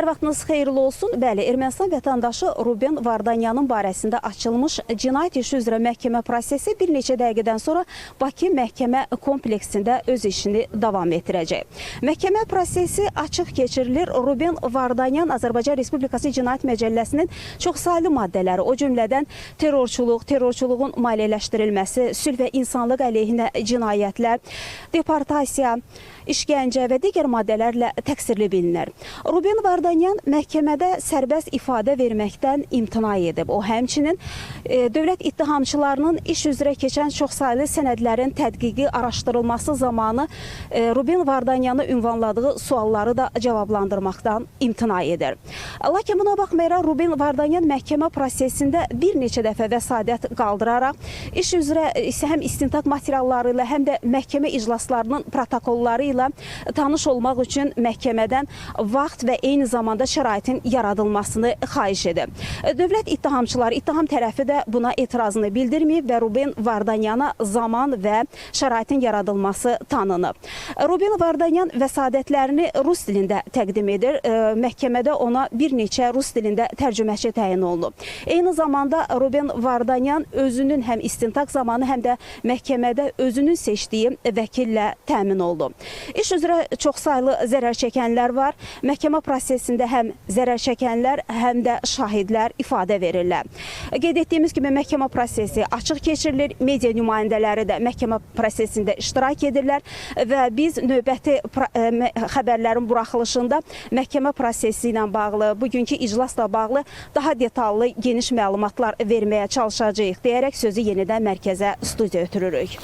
Hər vaxtınız xeyirli olsun. Bəli, Ermənistan vətəndaşı Ruben Vardanyanın barəsində açılmış cinayət işi üzrə məhkəmə prosesi bir neçə dəqiqədən sonra Bakı məhkəmə kompleksində öz işini davam etdirəcək. Məhkəmə prosesi açıq keçirilir. Ruben Vardanyan Azərbaycan Respublikası Cinayət Məcəlləsinin çoxsaylı maddələri, o cümlədən terrorçuluq, terrorçuluğun maliyyələşdirilməsi, sülh və insanlıq əleyhinə cinayətlər, deportasiya, işgəncə və digər maddələrlə təqsirli bilinir. Ruben Vardanyan məhkəmədə sərbəst ifadə verməkdən imtina edib. O, həmçinin dövlət ittihamçılarının iş üzrə keçən çoxsaylı sənədlərin tədqiqi araşdırılması zamanı Ruben Vardanyanı ünvanladığı sualları da cavablandırmaqdan imtina edir. Lakin buna baxmayaraq Ruben Vardanyan məhkəmə prosesində bir neçə dəfə vəsadət qaldıraraq, iş üzrə həm istintaq materialları ilə, həm də məhkəmə iclaslarının protokolları ilə tanış olmaq üçün məhkəmədən vaxt və eyni zamanda şəraitin yaradılmasını xahiş edib. Dövlət ittihamçıları, ittiham tərəfi də buna etirazını bildirməyib və Ruben Vardanyana zaman və şəraitin yaradılması tanınıb. Ruben Vardanyan vəsadətlərini rus dilində təqdim edir. Məhkəmədə ona bir neçə rus dilində tərcüməçi təyin olunub. Eyni zamanda Ruben Vardanyan özünün həm istintaq zamanı, həm də məhkəmədə özünün seçdiyi vəkillə təmin oldu. İş üzrə çoxsaylı zərər çəkənlər var. Məhkəmə prosesində həm zərər çəkənlər, həm də şahidlər ifadə verirlər. Qeyd etdiyimiz kimi məhkəmə prosesi açıq keçirilir. Media nümayəndələri də məhkəmə prosesində iştirak edirlər və biz növbəti xəbərlərin buraxılışında məhkəmə prosesi ilə bağlı, bugünkü iclasla bağlı daha detallı, geniş məlumatlar verməyə çalışacağıq deyərək sözü yenidən mərkəzə, studiya ötürürük.